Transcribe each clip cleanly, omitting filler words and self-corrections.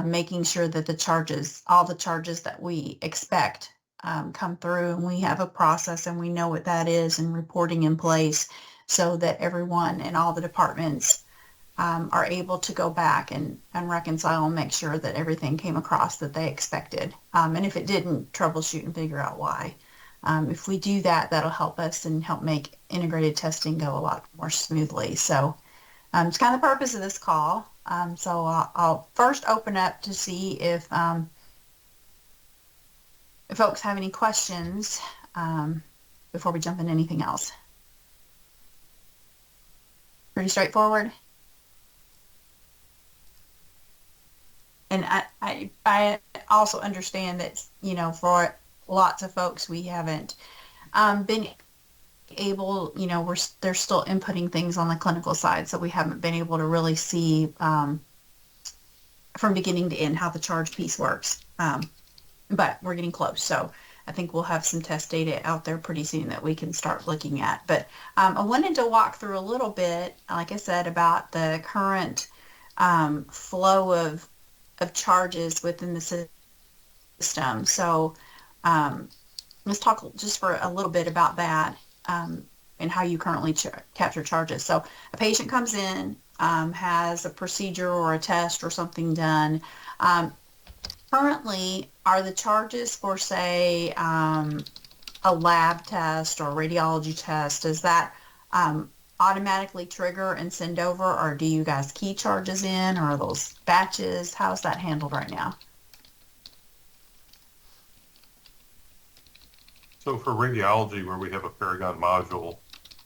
making sure that all the charges that we expect come through, and we have a process and we know what that is and reporting in place so that everyone in all the departments are able to go back and reconcile and make sure that everything came across that they expected. And if it didn't, troubleshoot and figure out why. If we do that, that'll help us and help make integrated testing go a lot more smoothly. So it's kind of the purpose of this call. So I'll first open up to see if folks have any questions before we jump into anything else. Pretty straightforward. And I also understand that, for lots of folks, we haven't been able, they're still inputting things on the clinical side, so we haven't been able to really see from beginning to end how the charge piece works. But we're getting close, so I think we'll have some test data out there pretty soon that we can start looking at. But I wanted to walk through a little bit, like I said, about the current flow of charges within the system. So let's talk just for a little bit about that and how you currently capture charges. So a patient comes in, has a procedure or a test or something done. Currently, are the charges for, say, a lab test or radiology test, does that automatically trigger and send over, or do you guys key charges in, or are those batches? How's that handled right now? So for radiology, where we have a Paragon module,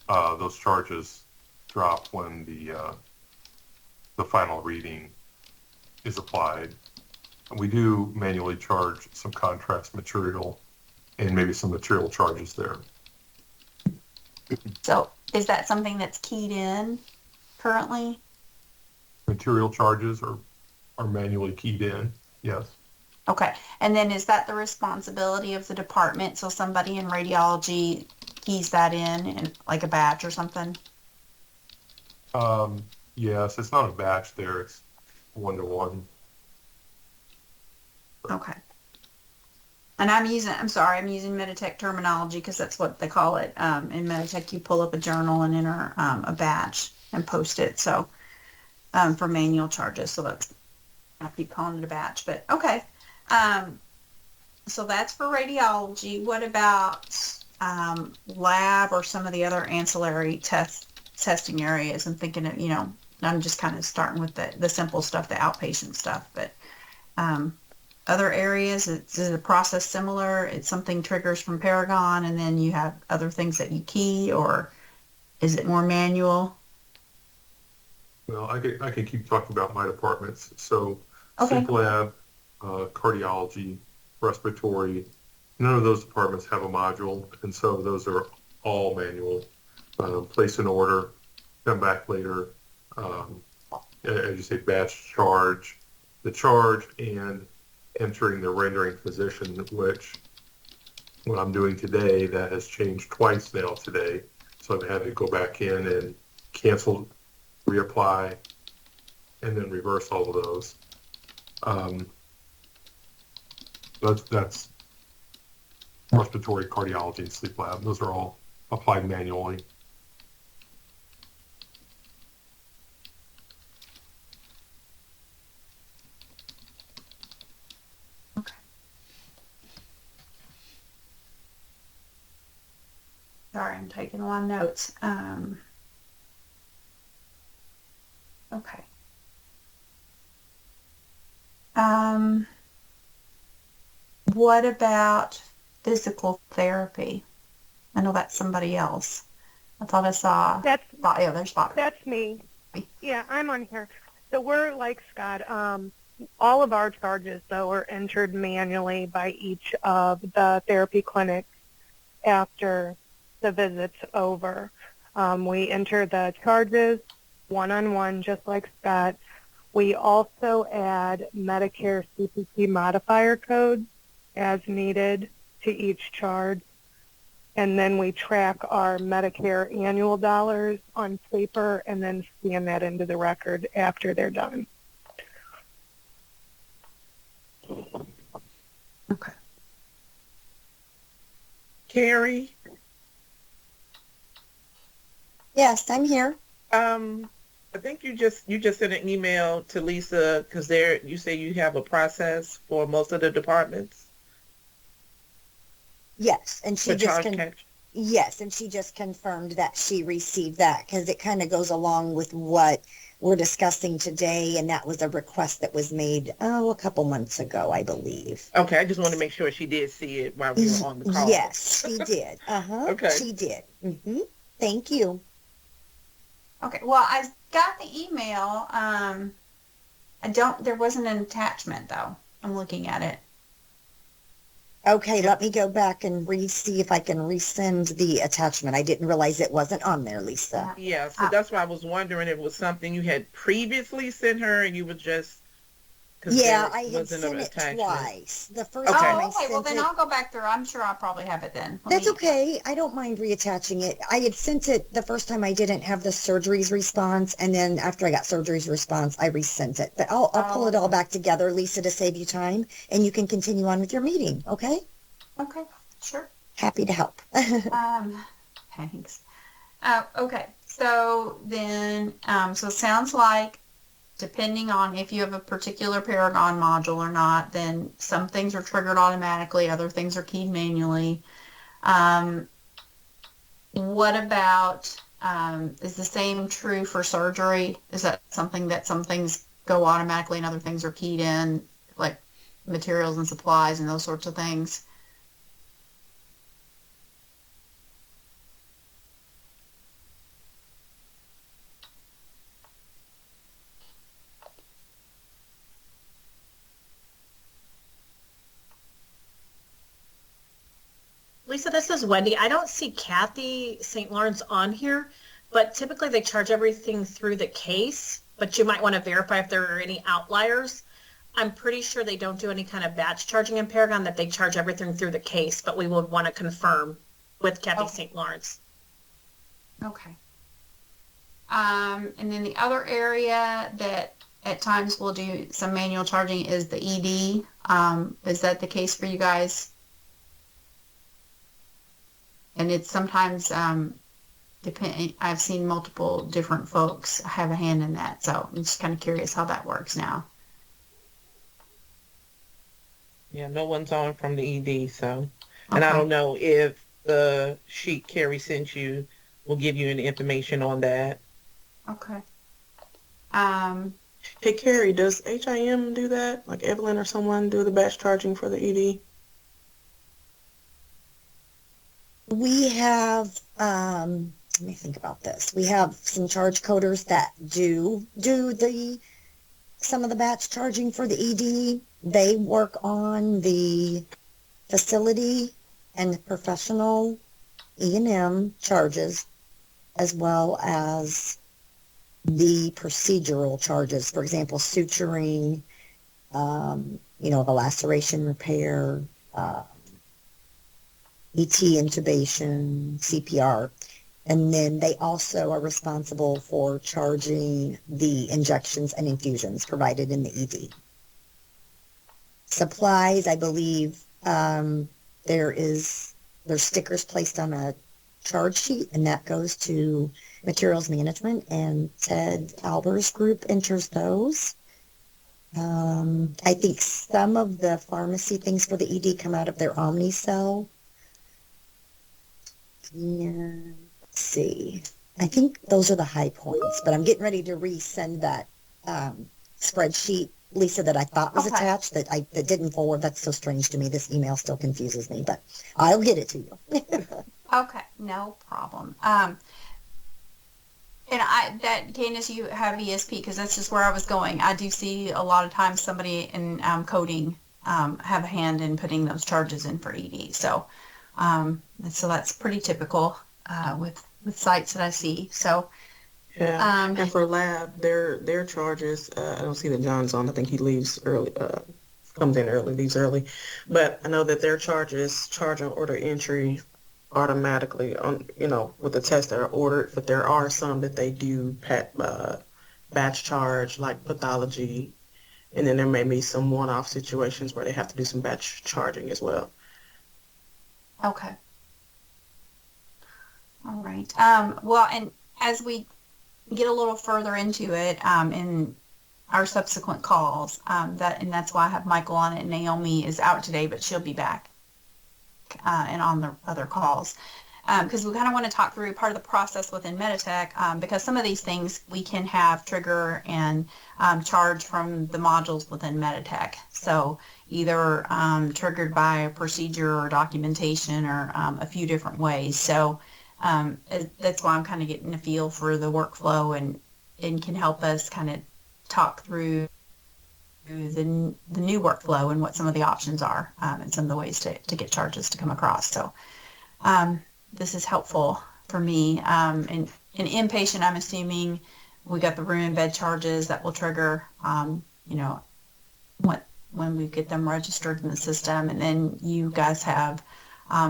those charges drop when the final reading is applied. We do manually charge some contrast material and maybe some material charges there. So is that something that's keyed in currently? Material charges are manually keyed in, yes. Okay. And then is that the responsibility of the department? So somebody in radiology keys that in like a batch or something? Yes, it's not a batch there, it's one-to-one. Okay. And I'm using Meditech terminology because that's what they call it. In Meditech, you pull up a journal and enter a batch and post it. So for manual charges, so that's, I keep calling it a batch, but okay. So that's for radiology. What about lab or some of the other ancillary testing areas? I'm thinking of, I'm just kind of starting with the simple stuff, the outpatient stuff, but other areas, is the process similar? It's something triggers from Paragon and then you have other things that you key, or is it more manual? Well, I can keep talking about my departments. So Okay. sleep lab, cardiology, respiratory, none of those departments have a module, and so those are all manual. Place an order, come back later, as you say, batch charge, the charge, and entering the rendering physician, which what I'm doing today, that has changed twice now today. So I've had to go back in and cancel, reapply, and then reverse all of those. That's respiratory, cardiology, and sleep lab. Those are all applied manually. Okay. Sorry, I'm taking a lot of notes. Okay. What about physical therapy? I know that's somebody else. I thought I saw. There's Bob. That's me. Yeah, I'm on here. So we're like Scott. All of our charges, though, are entered manually by each of the therapy clinics after the visit's over. We enter the charges one-on-one, just like Scott. We also add Medicare CPT modifier codes as needed to each charge. And then we track our Medicare annual dollars on paper and then scan that into the record after they're done. Okay. Carrie, Yes, I'm here. I think you just sent an email to Lisa because you say you have a process for most of the departments Yes, and for charge catch. yes, and she just confirmed that she received that because it kind of goes along with what we're discussing today, and that was a request that was made, a couple months ago, I believe. Okay, I just want to make sure she did see it while we were on the call. Yes, she did. Uh-huh, Okay. she did. Thank you. Okay, well, I got the email. There wasn't an attachment though. I'm looking at it. Okay, Yep. let me go back and see if I can resend the attachment. I didn't realize it wasn't on there, Lisa. Yeah, so Uh, that's why I was wondering if it was something you had previously sent her and you were just because Yeah, there I had wasn't an sent it attachment. twice. The first Okay. time oh, I okay. Well, sent then it, I'll go back through. I'm sure I'll probably have it then. that's okay. I don't mind reattaching it. I had sent it the first time I didn't have the surgery's response, and then after I got surgery's response, I resent it. But I'll pull it all okay. back together, Lisa, to save you time, and you can continue on with your meeting, okay? Okay, sure. Happy to help. Um, thanks. Okay, so then, so it sounds like depending on if you have a particular Paragon module or not, then some things are triggered automatically, other things are keyed manually. Um, what about, is the same true for surgery? Is that something that some things go automatically and other things are keyed in, like materials and supplies and those sorts of things? Lisa, this is Wendy. I don't see Kathy St. Lawrence on here, but typically they charge everything through the case, but you might want to verify if there are any outliers. I'm pretty sure they don't do any kind of batch charging in Paragon, that they charge everything through the case, but we would want to confirm with Kathy Okay. St. Lawrence. Okay. And then the other area that at times we'll do some manual charging is the ED. Is that the case for you guys? And it's sometimes depend. I've seen multiple different folks have a hand in that, so I'm just kind of curious how that works now. Yeah, no one's on from the ED, so. And I Okay. don't know if the sheet Carrie sent you will give you any information on that. Okay. Um, Hey, Carrie, does HIM do that? Like Evelyn or someone do the batch charging for the ED? We have, let me think about this. We have some charge coders that do some of the batch charging for the ED. They work on the facility and the professional E&M charges, as well as the procedural charges. For example, suturing, a laceration repair, ET intubation, CPR. And then they also are responsible for charging the injections and infusions provided in the ED. Supplies, I believe, there's stickers placed on a charge sheet, and that goes to materials management, and Ted Alber's group enters those. I think some of the pharmacy things for the ED come out of their Omnicell. And let's see. I think those are the high points, but I'm getting ready to resend that spreadsheet, Lisa, that I thought was okay. attached that didn't forward. That's so strange to me. This email still confuses me, but I'll get it to you. Okay. No problem. And Candace, you have ESP because that's just where I was going. I do see a lot of times somebody in coding have a hand in putting those charges in for ED. So that's pretty typical with sites that I see. So Yeah, and for lab, their charges, I don't see that John's on. I think he leaves early, comes in early, leaves early. But I know that their charges charge on order entry automatically on, with the tests that are ordered. But there are some that they do batch charge, like pathology And then there may be some one-off situations where they have to do some batch charging as well. Okay. All right. Well, and as we get a little further into it, in our subsequent calls, and that's why I have Michael on it. And Naomi is out today, but she'll be back, and on the other calls. Because we kind of want to talk through part of the process within Meditech, because some of these things we can have trigger and charge from the modules within Meditech. So either triggered by a procedure or documentation or a few different ways. So that's why I'm kind of getting a feel for the workflow, and can help us kind of talk through the new workflow and what some of the options are, and some of the ways to get charges to come across. So this is helpful for me. And inpatient, I'm assuming we got the room and bed charges that will trigger, you know, when we get them registered in the system. And then you guys have,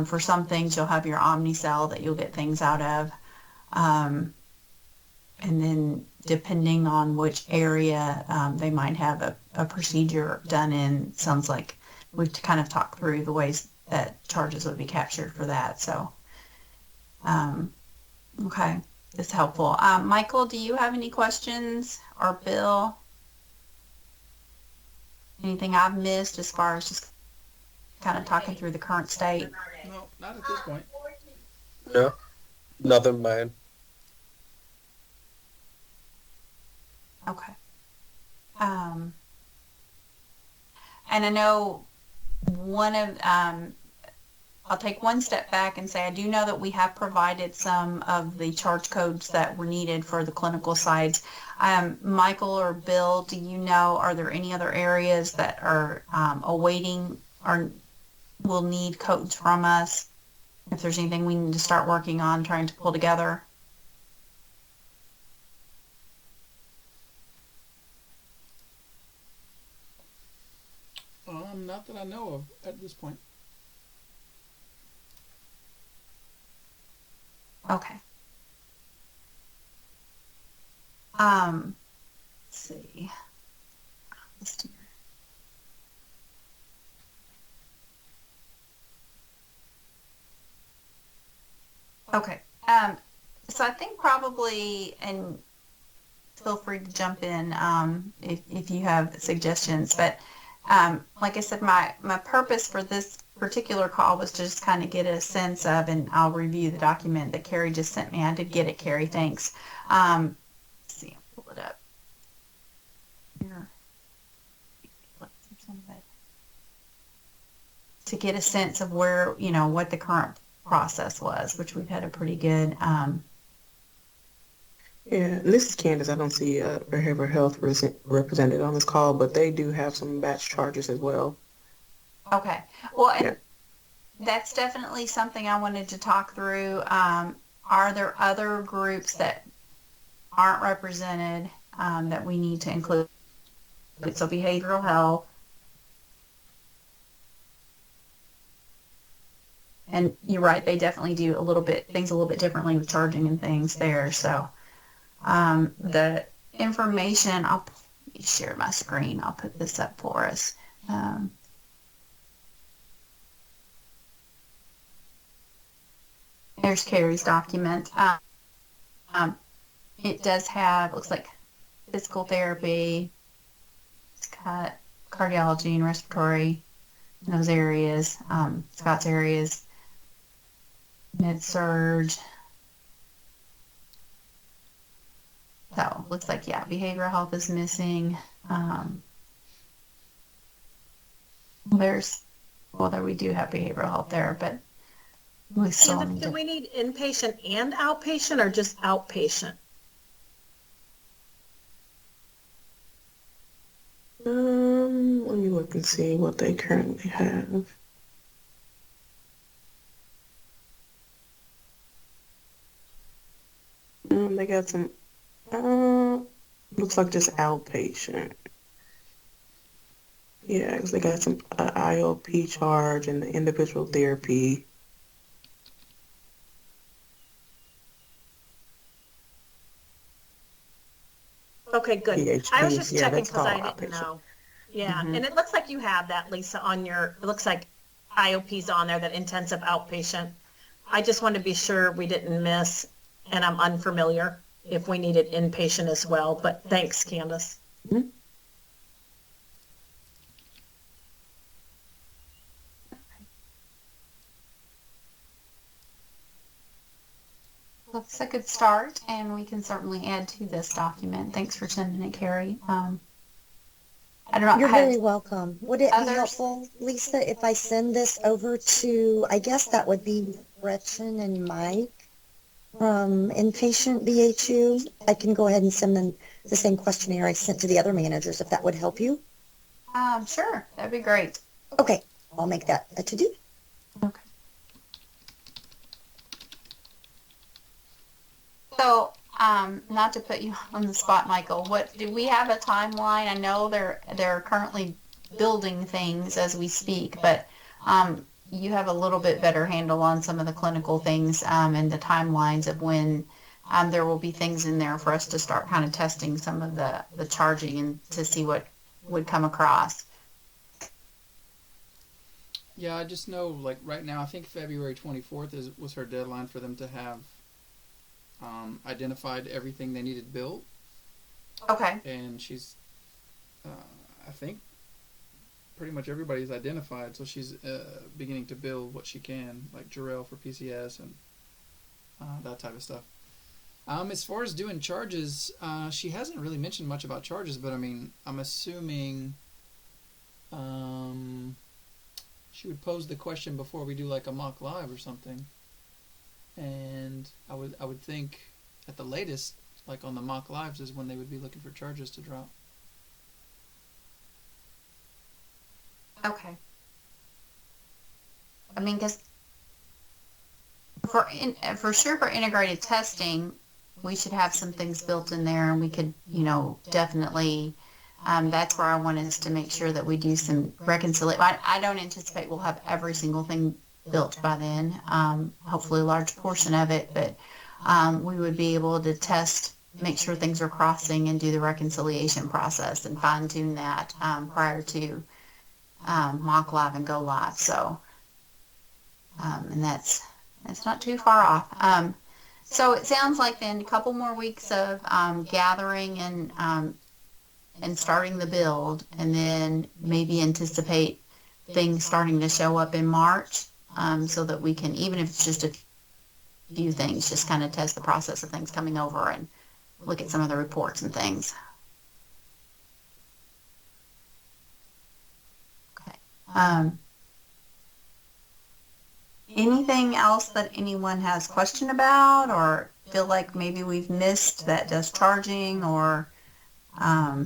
for some things, you'll have your Omnicell that you'll get things out of. And then depending on which area they might have a procedure done in, sounds like we've kind of talked through the ways that charges would be captured for that. So, okay, that's helpful. Michael, do you have any questions, or Bill? Anything I've missed as far as just kind of talking through the current state? No, not at this point. No, nothing, man. Okay. And I know one of, I'll take one step back and say I do know that we have provided some of the charge codes that were needed for the clinical sites. Michael or Bill, do you know, are there any other areas that are awaiting or will need codes from us? If there's anything we need to start working on, trying to pull together? Not that I know of at this point. Okay. Let's see. Let's do. Okay. So I think probably, and feel free to jump in if you have suggestions, but like I said, my purpose for this particular call was to just kind of get a sense of, and I'll review the document that Carrie just sent me. I did get it, Carrie. Thanks. Let's see, I'll pull it up here. To get a sense of where, what the current process was, which we've had a pretty good. Yeah, this is Candace. I don't see a behavioral health represented on this call, but they do have some batch charges as well. Okay. Well, and Yeah. that's definitely something I wanted to talk through. Are there other groups that aren't represented that we need to include? So behavioral health. And you're right, they definitely do things a little bit differently with charging and things there. So the information, let me share my screen. I'll put this up for us. There's Carrie's document. It does have, looks like physical therapy. It's got cardiology and respiratory in those areas. Scott's areas, med surge. So looks like, yeah, behavioral health is missing. There we do have behavioral health there, but we still need Do to. we need inpatient and outpatient, or just outpatient? Let me look and see what they currently have. They got some, looks like just outpatient. Yeah, 'cause they got some IOP charge and the individual therapy. Okay, good. I was just Yeah, checking that's because I all didn't outpatient. know. Yeah, and it looks like you have that, Lisa, on your, it looks like IOP's on there, that intensive outpatient. I just want to be sure we didn't miss, and I'm unfamiliar, if we needed inpatient as well, but thanks, Candace. That's a good start, and we can certainly add to this document. Thanks for sending it, Carrie. I don't know. You're very welcome. Would it be others- helpful, Lisa, if I send this over to, I guess that would be Gretchen and Mike from Inpatient BHU? I can go ahead and send them the same questionnaire I sent to the other managers, if that would help you. Sure, that'd be great. Okay, I'll make that a to-do. Okay. So, not to put you on the spot, Michael, what do we have a timeline? I know they're currently building things as we speak, but you have a little bit better handle on some of the clinical things and the timelines of when there will be things in there for us to start kind of testing some of the charging and to see what would come across. Yeah, I just know, like, right now, I think February 24th was her deadline for them to have identified everything they needed built. Okay. And she's, I think, pretty much everybody's identified, so she's beginning to build what she can, like Jarrell for PCS and that type of stuff. As far as doing charges, she hasn't really mentioned much about charges, but I mean, I'm assuming she would pose the question before we do like a mock live or something. And I would think at the latest, like on the mock lives, is when they would be looking for charges to drop. Okay. I mean, because for sure for integrated testing, we should have some things built in there, and we could, definitely. That's where I want us to make sure that we do some reconciliation. I don't anticipate we'll have every single thing built by then. Hopefully a large portion of it, but we would be able to test, make sure things are crossing, and do the reconciliation process and fine tune that prior to mock live and go live. So, and that's not too far off. So it sounds like then a couple more weeks of gathering and starting the build, and then maybe anticipate things starting to show up in March, so that we can, even if it's just a few things, just kind of test the process of things coming over and look at some of the reports and things. Okay. Anything else that anyone has question about or feel like maybe we've missed that does charging, or I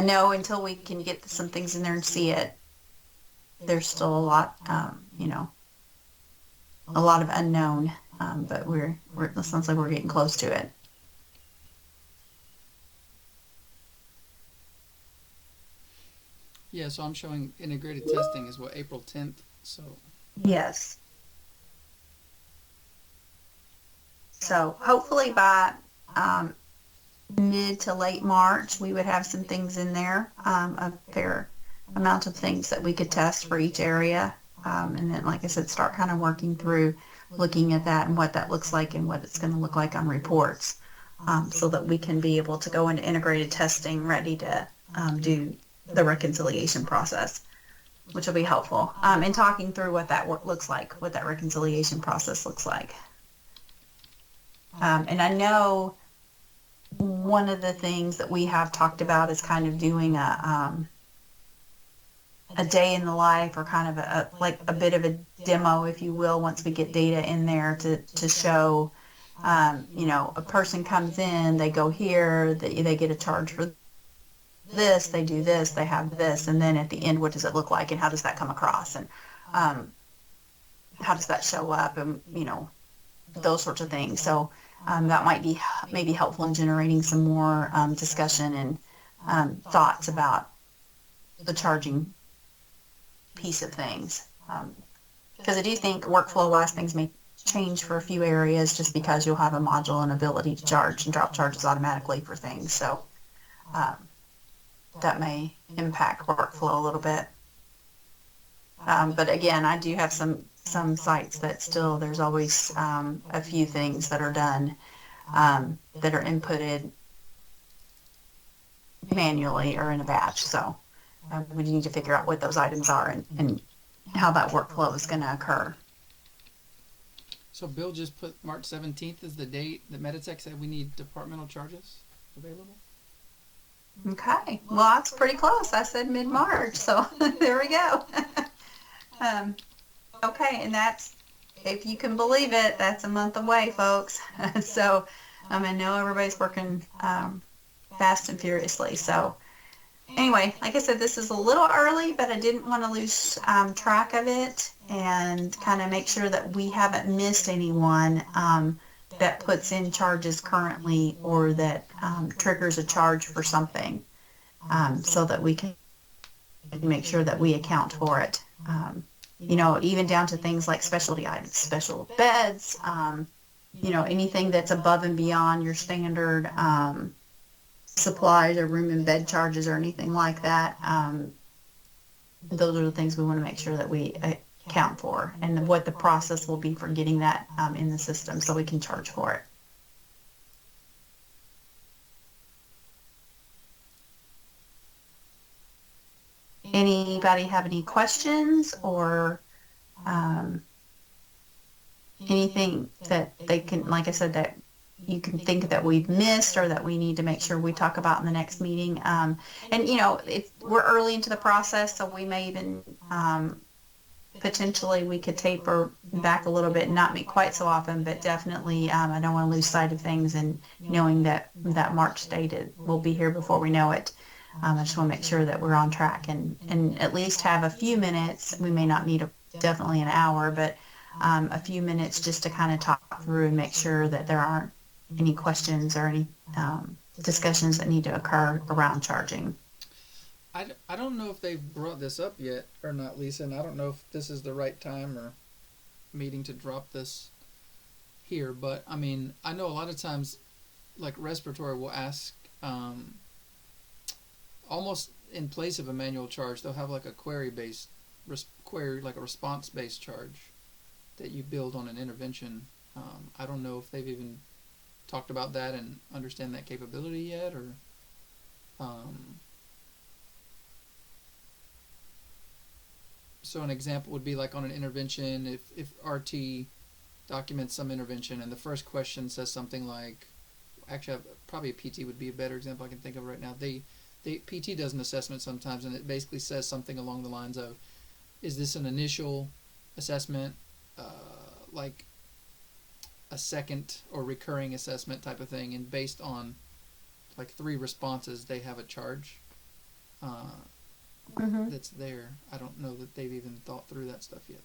know until we can get some things in there and see it, there's still a lot, a lot of unknown, but it sounds like we're getting close to it. Yeah, so I'm showing integrated testing is what, April 10th, so. Yes. So hopefully by mid to late March, we would have some things in there, a fair amount of things that we could test for each area. And then, like I said, start kind of working through looking at that and what that looks like and what it's going to look like on reports, so that we can be able to go into integrated testing ready to do the reconciliation process, which will be helpful. And talking through what that work looks like, what that reconciliation process looks like. And I know one of the things that we have talked about is kind of doing a day in the life, or kind of a bit of a demo, if you will, once we get data in there to show, a person comes in, they go here, they get a charge for this, they do this, they have this, and then at the end, what does it look like, and how does that come across, and how does that show up, and those sorts of things. So that might be maybe helpful in generating some more discussion and thoughts about the charging piece of things, because I do think workflow-wise things may change for a few areas, just because you'll have a module and ability to charge and drop charges automatically for things. So that may impact workflow a little bit. But again, I do have some sites that still there's always a few things that are done that are inputted manually or in a batch. So we need to figure out what those items are and how that workflow is going to occur. So Bill just put March 17th as the date that Meditech said we need departmental charges available. Okay, well that's pretty close. I said mid-March, so there we go. Okay, and that's, if you can believe it, that's a month away, folks. So I know everybody's working fast and furiously. So anyway, like I said, this is a little early, but I didn't want to lose track of it and kind of make sure that we haven't missed anyone that puts in charges currently or that triggers a charge for something, so that we can make sure that we account for it. Even down to things like specialty items, special beds, anything that's above and beyond your standard supplies or room and bed charges or anything like that. Those are the things we want to make sure that we account for, and what the process will be for getting that in the system so we can charge for it. Anybody have any questions or anything that they can, like I said, that you can think that we've missed or that we need to make sure we talk about in the next meeting? We're early into the process, so we may even potentially we could taper back a little bit and not meet quite so often, but definitely I don't want to lose sight of things, and knowing that that March date will be here before we know it. I just want to make sure that we're on track and at least have a few minutes. We may not need definitely an hour, but a few minutes just to kind of talk through and make sure that there aren't any questions or any discussions that need to occur around charging. I don't know if they've brought this up yet or not, Lisa, and I don't know if this is the right time or meeting to drop this here, but I mean, I know a lot of times, like respiratory will ask, almost in place of a manual charge, they'll have like a query-based, like a response-based charge that you build on an intervention. I don't know if they've even talked about that and understand that capability yet, or so an example would be like on an intervention, if RT documents some intervention and the first question says something like, actually probably a PT would be a better example I can think of right now. The PT does an assessment sometimes, and it basically says something along the lines of, is this an initial assessment, like a second or recurring assessment type of thing, and based on like 3 responses they have a charge that's there. I don't know that they've even thought through that stuff yet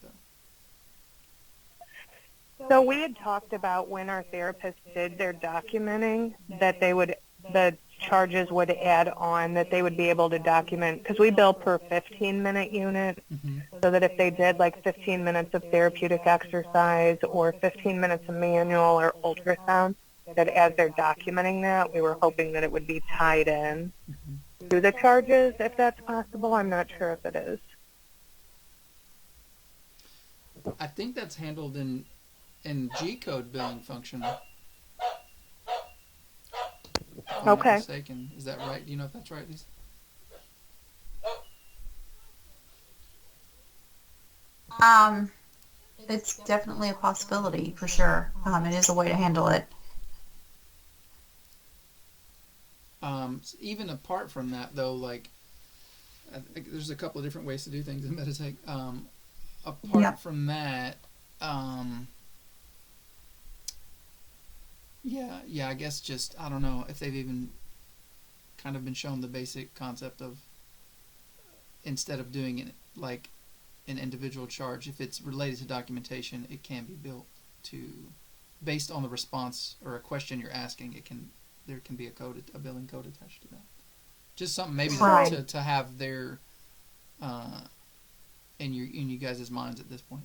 though. So we had talked about when our therapists did their documenting that the charges would add on, that they would be able to document, because we bill per 15-minute unit, so that if they did like 15 minutes of therapeutic exercise or 15 minutes of manual or ultrasound, that as they're documenting that, we were hoping that it would be tied in to the charges, if that's possible. I'm not sure if it is. I think that's handled in G-code billing function. If I'm not mistaken. Is that right? Do you know if that's right, Lisa? It's definitely a possibility for sure. It is a way to handle it. Even apart from that, though, like I think there's a couple of different ways to do things in Meditech. Apart from that, I guess just I don't know if they've even kind of been shown the basic concept of, instead of doing it like an individual charge, if it's related to documentation, it can be built to, based on the response or a question you're asking, there can be a billing code attached to that. Just something maybe to have there in you guys' minds at this point.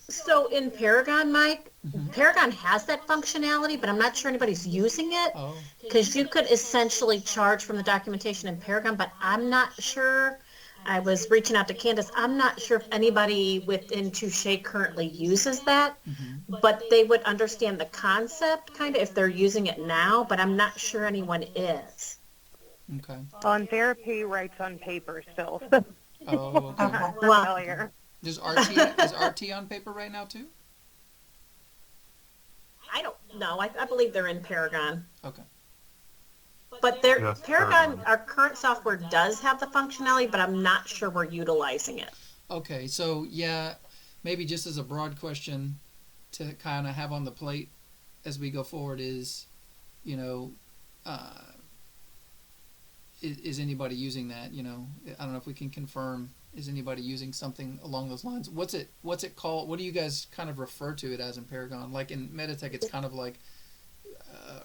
So in Paragon, Mike, Mhm. Paragon has that functionality, but I'm not sure anybody's using it Oh, because you could essentially charge from the documentation in Paragon, but I'm not sure. I was reaching out to Candace. I'm not sure if anybody within Touche currently uses that, hmm, but they would understand the concept kind of if they're using it now, but I'm not sure anyone is. okay. On therapy writes on paper still, so Oh, I'm okay. not Okay. Well, Okay. familiar. Does RT is RT on paper right now too? I don't know. I believe they're in Paragon. Okay. But their Yes, Paragon, our current software does have the functionality, but I'm not sure we're utilizing it. Okay. So yeah, maybe just as a broad question to kind of have on the plate as we go forward is, you know, uh, is anybody using that? You know, I don't know if we can confirm. Is anybody using something along those lines? What's it called? What do you guys kind of refer to it as in Paragon? Like in Meditech, it's kind of like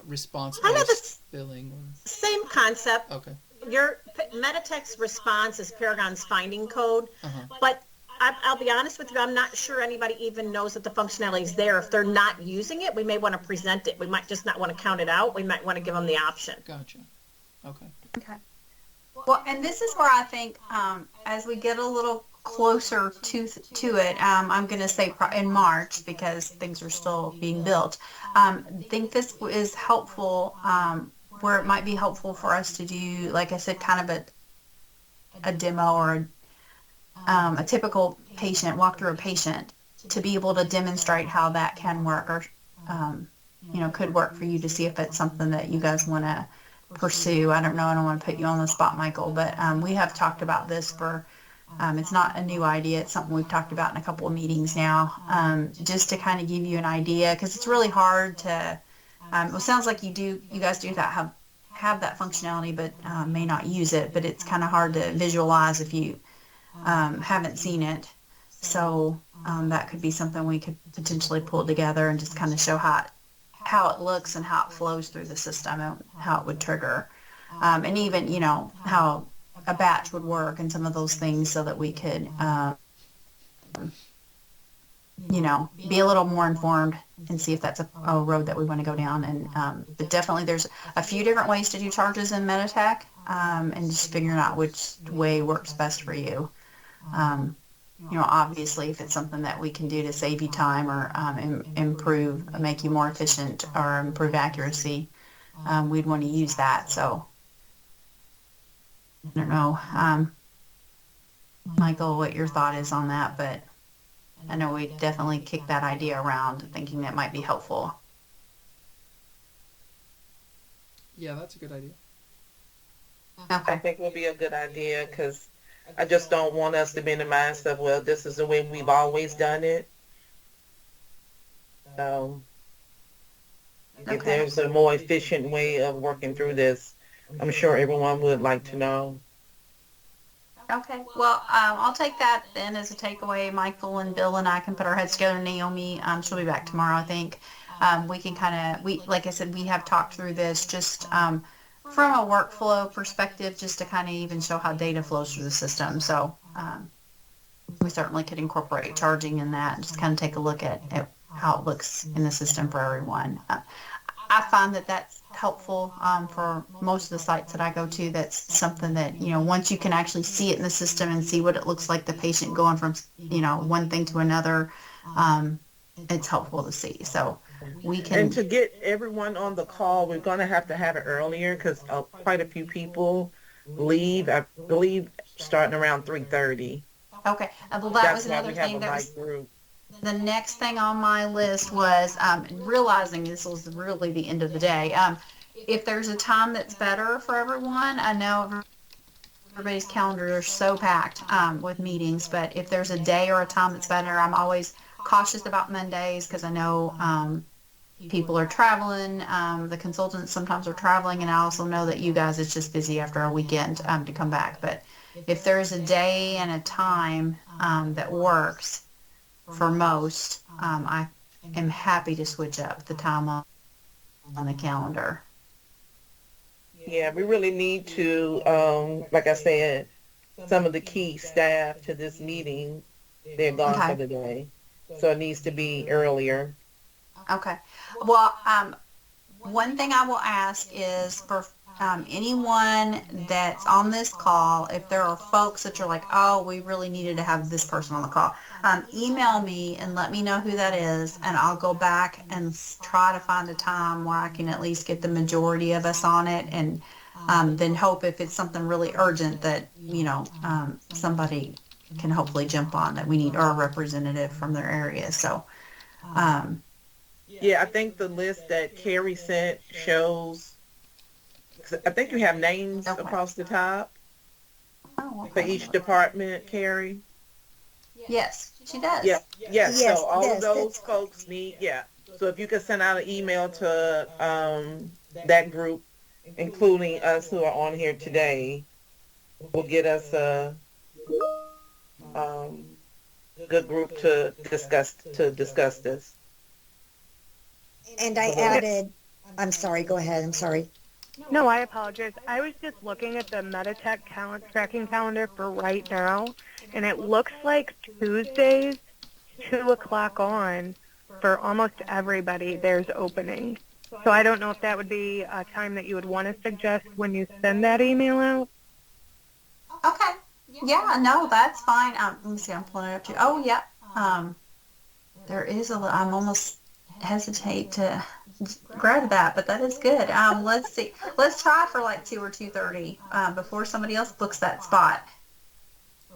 response Kind of the based billing. same concept. Or okay. Your Meditech's response is Paragon's finding code, Uh huh. but I'll be honest with you, I'm not sure anybody even knows that the functionality is there. If they're not using it, we may want to present it. We might just not want to count it out. We might want to give them the option. Gotcha. Okay. Okay. Well, and this is where I think as we get a little closer to it, I'm going to say in March because things are still being built. I think this is helpful where it might be helpful for us to do, like I said, kind of a demo or a typical patient, walk through a patient to be able to demonstrate how that can work or, could work for you to see if it's something that you guys want to pursue. I don't know. I don't want to put you on the spot, Michael, but we have talked about this for, it's not a new idea. It's something we've talked about in a couple of meetings now, just to kind of give you an idea because it's really hard to, it sounds like you guys do that, have that functionality, but may not use it, but it's kind of hard to visualize if you haven't seen it. So that could be something we could potentially pull together and just kind of show how it looks and how it flows through the system and how it would trigger. And even, how a batch would work and some of those things so that we could, be a little more informed and see if that's a road that we want to go down. And but definitely there's a few different ways to do charges in Meditech and just figuring out which way works best for you. Obviously, if it's something that we can do to save you time or make you more efficient or improve accuracy, we'd want to use that. So, I don't know, Michael, what your thought is on that, but I know we definitely kicked that idea around thinking that might be helpful. Yeah, that's a good idea. I Okay. think it would be a good idea because I just don't want us to be in the mindset of, well, this is the way we've always done it. So if Okay. there's a more efficient way of working through this, I'm sure everyone would like to know. Okay. Well, I'll take that then as a takeaway. Michael and Bill and I can put our heads together. Naomi, she'll be back tomorrow, I think. We can like I said, we have talked through this just from a workflow perspective, just to kind of even show how data flows through the system. So we certainly could incorporate charging in that and just kind of take a look at how it looks in the system for everyone. I find that that's helpful for most of the sites that I go to. That's something that, once you can actually see it in the system and see what it looks like, the patient going from, one thing to another, it's helpful to see. So we can. And to get everyone on the call, we're going to have it earlier because quite a few people leave, I believe, starting around 3:30. Okay. Well, that That's was why another we have thing a that light was group. the next thing on my list was realizing this was really the end of the day. If there's a time that's better for everyone, I know everybody's calendars are so packed with meetings, but if there's a day or a time that's better, I'm always cautious about Mondays because I know people are traveling. The consultants sometimes are traveling, and I also know that you guys it's just busy after a weekend to come back. But if there's a day and a time that works for most, I am happy to switch up the time on the calendar. Yeah, we really need to, like I said, some of the key staff to this meeting, they're gone Okay. for the day. so it needs to be earlier. Okay. Well, one thing I will ask is for anyone that's on this call, if there are folks that you're like, oh, we really needed to have this person on the call, email me and let me know who that is, and I'll go back and try to find a time where I can at least get the majority of us on it, and then hope if it's something really urgent that, somebody can hopefully jump on that we need, or a representative from their area. So, um, Yeah, I think the list that Carrie sent shows, I think you have names okay. across the top Oh, for okay. each department, Carrie. Yes, she does. Yeah, yes. Yes, So all of yes, those that's folks need, yeah. So if you could send out an email to that group, including us who are on here today, will get us a um, good group to discuss this. and I added, I'm sorry, go ahead, I'm sorry. No, I apologize. I was just looking at the Meditech tracking calendar for right now, and it looks like Tuesdays, 2 o'clock on, for almost everybody, there's opening. So I don't know if that would be a time that you would want to suggest when you send that email out. Okay. Yeah, no, that's fine. Let me see, I'm pulling it up too. Oh, yeah. There is I'm almost hesitate to grab that, but that is good. Let's see. Let's try for like 2 or 2:30 before somebody else books that spot.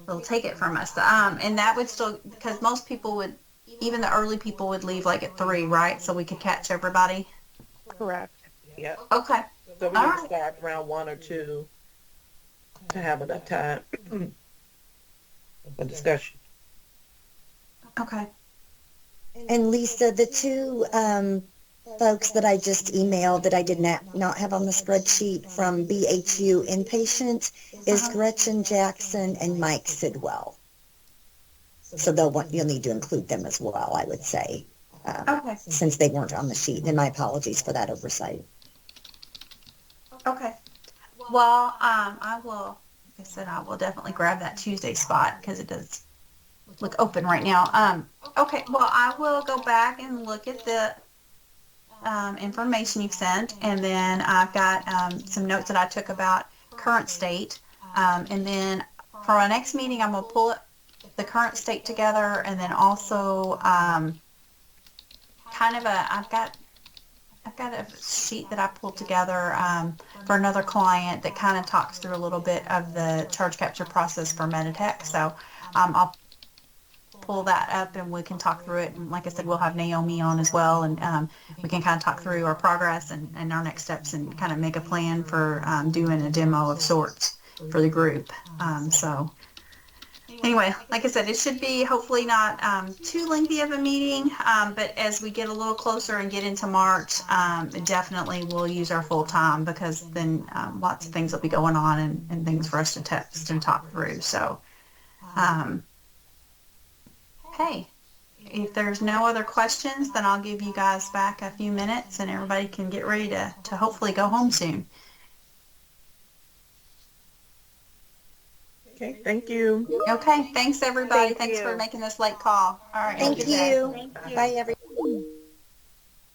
They'll take it from us. And that would still, because most people would, even the early people would leave like at 3, right? So we could catch everybody. Correct. Yep. Okay. So we All need right. to start around 1 or 2 to have enough time for discussion. Okay. And Lisa, the two folks that I just emailed that I did not have on the spreadsheet from BHU inpatient is Gretchen Jackson and Mike Sidwell. So you'll need to include them as well, I would say, Okay. since they weren't on the sheet. And my apologies for that oversight. Okay. Well, I will, like I said, I will definitely grab that Tuesday spot because it does look open right now. Okay. Well, I will go back and look at the information you've sent, and then I've got some notes that I took about current state, and then for our next meeting, I'm gonna pull the current state together, and then also kind of I've got a sheet that I pulled together for another client that kind of talks through a little bit of the charge capture process for Meditech. So I'll pull that up and we can talk through it. And like I said, we'll have Naomi on as well, and we can kind of talk through our progress and our next steps and kind of make a plan for doing a demo of sorts for the group. So anyway, like I said, it should be hopefully not too lengthy of a meeting, but as we get a little closer and get into March, definitely we'll use our full time because then lots of things will be going on and things for us to text and talk through. So, okay, if there's no other questions, then I'll give you guys back a few minutes and everybody can get ready to hopefully go home soon. Okay, thank you. Okay, thanks everybody. Thank Thanks you. for making this late call. All right, have a Thank good day. you. Bye, everyone.